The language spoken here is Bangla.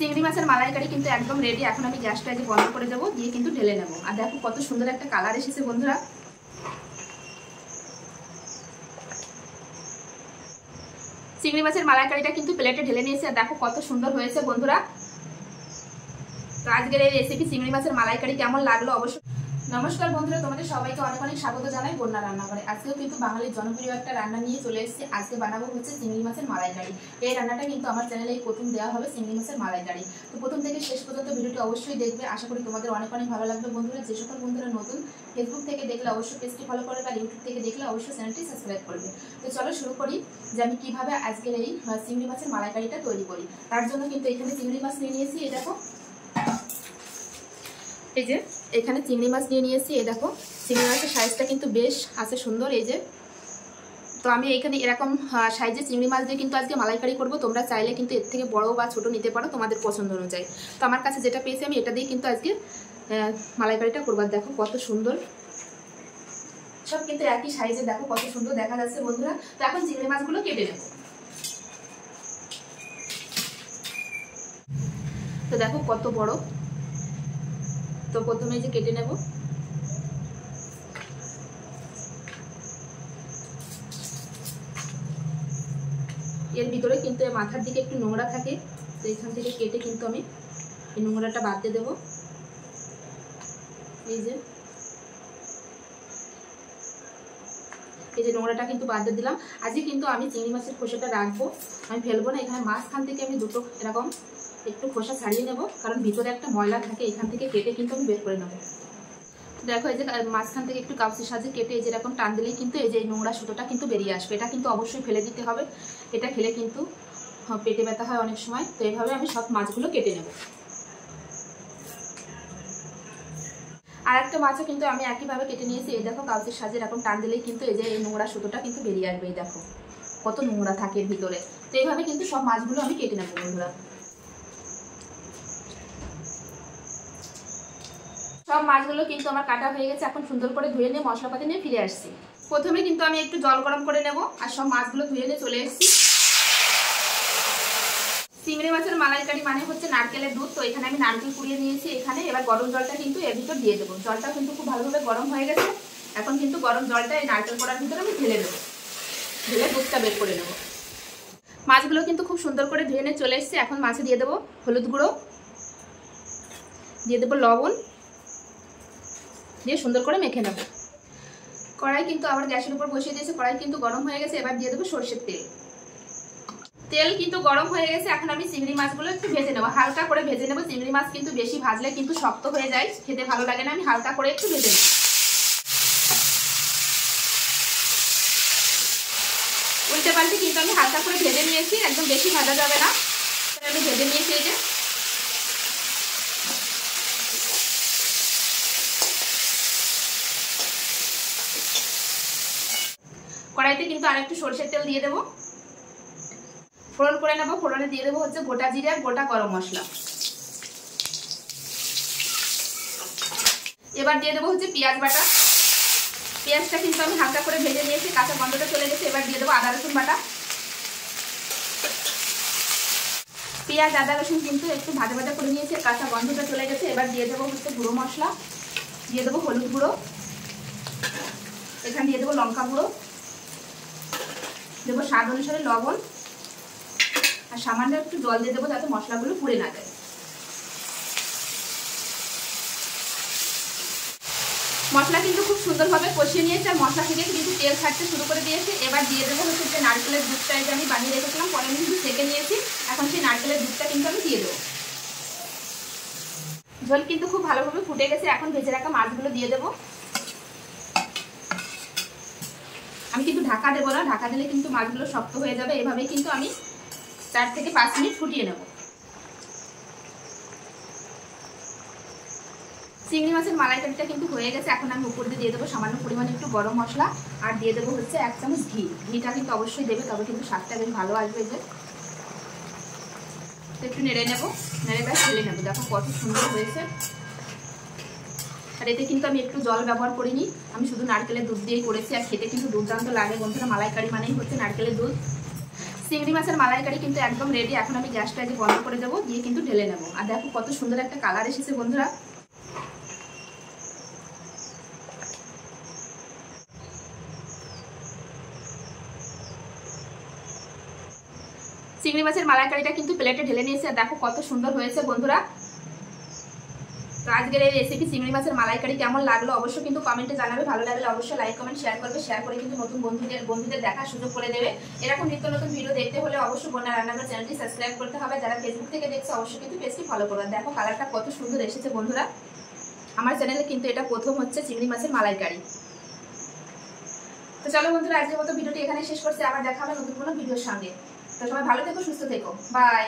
চিংড়ি মাছের মালাইকারি কিন্তু একদম রেডি। এখন আমি গ্যাসটা বন্ধ করে দেবো, দিয়ে কিন্তু ঢেলে নেবো। আর দেখো কত সুন্দর একটা কালার এসেছে বন্ধুরা। চিংড়ি মাছের মালাইকারিটা কিন্তু প্লেটে ঢেলে নিয়েছি, আর দেখো কত সুন্দর হয়েছে বন্ধুরা। তো আজকের এই রেসিপি চিংড়ি মাছের মালাইকারি কেমন লাগলো অবশ্যই। নমস্কার বন্ধুরা, তোমাদের সবাইকে অনেক অনেক স্বাগত জানাই বন্যা রান্নাঘরে। আজকেও কিন্তু বাঙালির জনপ্রিয় একটা রান্না নিয়ে চলে এসেছি। আজকে বানাবো হচ্ছে চিংড়ি মাছের মালাইকারি। এই রান্নাটা কিন্তু আমার চ্যানেলে প্রথম দেওয়া হবে চিংড়ি মাছের মালাইকারি। তো প্রথম থেকে শেষ পর্যন্ত ভিডিওটি অবশ্যই দেখবে, আশা করি তোমাদের অনেক অনেক ভালো লাগবে বন্ধুরা। যে সকল বন্ধুরা নতুন ফেসবুক থেকে দেখলে অবশ্যই পেজটি ফলো করবে, আর ইউটিউব থেকে দেখলে অবশ্যই চ্যানেলটি সাবস্ক্রাইব করবে। তো চলো শুরু করি যে আমি কিভাবে আজকের এই চিংড়ি মাছের মালাইকারিটা তৈরি করি। তার জন্য কিন্তু এখানে চিংড়ি মাছ নিয়ে নিয়েছি। এই দেখো, এই যে এখানে চিংড়ি মাছ নিয়ে নিয়েছি। এই দেখো চিংড়ি মাছের সাইজটা কিন্তু বেশ আছে সুন্দর। এই যে, তো আমি এখানে এরকম সাইজের চিংড়ি মাছ দিয়ে কিন্তু আজকে মালাইকারি করব। তোমরা চাইলে কিন্তু এর থেকে বড় বা ছোট নিতে পারো তোমাদের পছন্দ অনুযায়ী। তো আমার কাছে যেটা পেয়েছি আমি এটা দিয়ে কিন্তু আজকে মালাইকারিটা করবো। দেখো কত সুন্দর, সব কিন্তু একই সাইজে, দেখো কত সুন্দর দেখা যাচ্ছে বন্ধুরা। তো এখন চিংড়ি মাছগুলো কেটে নেব। তো দেখো কত বড়। তো প্রথমে যে কেটে নেব। এর ভিতরে কিন্তু মাথার দিকে একটু নোংরা থাকে, তো এখান থেকে কেটে কিন্তু আমি এই নোংরাটা বাদ দিয়ে দেবো। এই যে নোংরাটা কিন্তু বাদ দিয়ে দিলাম। আজকে কিন্তু আমি চিংড়ি মাছের খোসাটা রাখবো, আমি ফেলবো না। এখানে মাঝখান থেকে আমি দুটো এরকম একটু খোসা ছাড়িয়ে নেব, কারণ ভিতরে একটা ময়লা থাকে। এখান থেকে কেটে কিন্তু আমি বের করে নেবো। দেখো এই যে মাঝখান থেকে একটু কাগজের সাহায্যে কেটে এই যে এরকম টান দিলেই কিন্তু এই যে নোংরা সুতোটা কিন্তু বেরিয়ে আসবে। এটা কিন্তু অবশ্যই ফেলে দিতে হবে, এটা খেলে কিন্তু পেটে ব্যথা হয় অনেক সময়। তো এইভাবে আমি সব মাছগুলো কেটে নেব। আর একটা মাছও কিন্তু আমি একইভাবে কেটে নিয়েছি। এই দেখো কাগজের সাহায্যে এরকম টান দিলেই কিন্তু এই যে এই নোংরা সুতোটা কিন্তু বেরিয়ে আসবে। এই দেখো কত নোংরা থাকে এর ভিতরে। তো এইভাবে কিন্তু সব মাছগুলো আমি কেটে নেবো বন্ধুরা। সব মাছগুলো কিন্তু আমার কাটা হয়ে গেছে। এখন সুন্দর করে ধুয়ে নিয়ে মশলাপাতি নিয়ে ফিরে আসছি। প্রথমে কিন্তু আমি একটু জল গরম করে নেব, আর সব মাছগুলো ধুয়ে নিয়ে চলে এসেছি। চিংড়ি মাছের মালাইকারি মানে হচ্ছে নারকেলের দুধ। তো এখানে আমি নারকেল কুড়িয়ে নিয়েছি এখানে। এবার গরম জলটা কিন্তু এর ভিতর দিয়ে দেবো। জলটা কিন্তু খুব ভালোভাবে গরম হয়ে গেছে। এখন কিন্তু গরম জলটা এই নারকেল কড়ার ভিতরে আমি ঢেলে দেবো, ঢেলে দুধটা বের করে নেব। মাছগুলো কিন্তু খুব সুন্দর করে ধুয়ে নিয়ে চলে এসেছি। এখন মাছে দিয়ে দেবো হলুদ গুঁড়ো, দিয়ে দেবো লবণ, দিয়ে সুন্দর করে মেখে নেব। কড়াই কিন্তু আবার গ্যাসের উপর বসিয়ে দিয়েছে, কড়াই কিন্তু গরম হয়ে গেছে। এবার দিয়ে দেবো সরষের তেল। তেল কিন্তু গরম হয়ে গেছে। এখন আমি চিংড়ি মাছগুলো একটু ভেজে নেবো, হালকা করে ভেজে নেবো। চিংড়ি মাছ কিন্তু বেশি ভাজলে কিন্তু শক্ত হয়ে যায়, খেতে ভালো লাগে না। আমি হালকা করে একটু ভেজে নেব। উল্টে পাল্টে কিন্তু আমি হালকা করে ভেজে নিয়েছি, একদম বেশি ভাজা যাবে না। আমি ভেজে নিয়েছি। এই যে কড়াইতে কিন্তু আর একটু সরষের তেল দিয়ে দেবো, ফোড়ন করে নেবো। ফোড়নে দিয়ে দেবো হচ্ছে গোটা জিরে আর গোটা গরম মশলা। এবার দিয়ে দেবো হচ্ছে পেঁয়াজ বাটা। পেঁয়াজটা কিন্তু আমি হালকা করে ভেজে নিয়েছি, কাঁচা গন্ধটা চলে গেছে। এবার দিয়ে দেবো আদা রসুন বাটা। পেঁয়াজ আদা রসুন কিন্তু একটু ভাজা ভাজা করে নিয়েছি, কাঁচা গন্ধটা চলে গেছে। এবার দিয়ে দেবো হচ্ছে গুঁড়ো মশলা, দিয়ে দেবো হলুদ গুঁড়ো, এখানে দিয়ে দেবো লঙ্কা গুঁড়ো, দেবো স্বাদ অনুসারে লবণ, আর সামান্য একটু জল দিয়ে দেবো যাতে মশলাগুলো পুড়ে না যায়। মশলা কিন্তু খুব সুন্দরভাবে কষিয়ে নিয়েছে, আর মশলা থেকে কিন্তু তেল ছাড়তে শুরু করে দিয়েছে। এবার দিয়ে দেবো হচ্ছে যে নারকেলের দুধটা যে আমি বানিয়ে রেখেছিলাম, পরে আমি কিন্তু সেঁকে নিয়েছি। এখন সেই নারকেলের দুধটা কিন্তু আমি দিয়ে দেবো। ঝোল কিন্তু খুব ভালোভাবে ফুটে গেছে। এখন ভেজে রাখা মাছগুলো দিয়ে দেবো। আমি কিন্তু ঢাকা দেবো না, ঢাকা দিলে কিন্তু মাছগুলো শক্ত হয়ে যাবে। এভাবেই কিন্তু আমি 4 থেকে 5 মিনিট ফুটিয়ে নেব। চিংড়ি মাছের মালাইকারিটা কিন্তু হয়ে গেছে। এখন আমি উপর দিয়ে দেবো সামান্য পরিমাণে একটু গরম মশলা, আর দিয়ে দেবো হচ্ছে 1 চামচ ঘি। ঘিটা কিন্তু অবশ্যই দেবে, তবে কিন্তু স্বাদটা বেশ ভালো আসবে। যে একটু নেড়ে নেবো, নেড়ে বেশ ঢেলে নেবো। দেখো কত সুন্দর হয়েছে। আর এতে কিন্তু আমি একটু জল ব্যবহার করিনি, আমি শুধু নারকেলের দুধ দিয়েই করেছি। আর খেতে কিন্তু দুর্দান্ত লাগে বন্ধুরা। মালাইকারি মানেই হচ্ছে নারকেলের দুধ। চিংড়ি মাছের মালাইকারি কিন্তু একদম রেডি। এখন আমি গ্যাসটা আগে বন্ধ করে দেবো, দিয়ে কিন্তু ঢেলে নেবো। আর দেখো কত সুন্দর একটা কালার এসেছে বন্ধুরা। চিংড়ি মাছের মালাইকারিটা কিন্তু প্লেটে ঢেলে নিয়েছে, আর দেখো কত সুন্দর হয়েছে বন্ধুরা। তো আজকের এই রেসিপি চিংড়ি মাছের মালাইকারি কেমন লাগলো অবশ্যই কিন্তু কমেন্টে জানাবে। ভালো লাগলে অবশ্যই লাইক কমেন্ট শেয়ার করবে। শেয়ার করে কিন্তু নতুন বন্ধুদের দেখার সুযোগ করে দেবে। এরকম নিত্য নতুন ভিডিও দেখতে হলে অবশ্যই বন্যা রান্নাঘর চ্যানেলটি সাবস্ক্রাইব করতে হবে। যারা ফেসবুক থেকে দেখছে অবশ্যই কিন্তু পেজটি ফলো করবে। দেখো কালারটা কত সুন্দর এসেছে বন্ধুরা। আমার চ্যানেলে কিন্তু এটা প্রথম হচ্ছে চিংড়ি মাছের মালাইকারি। তো চলো বন্ধুরা, আজকের মতো ভিডিওটি এখানে শেষ করছি। আবার দেখা হবে নতুন কোনো ভিডিওর সঙ্গে। তো সবাই ভালো থেকো, সুস্থ থেকো, বাই।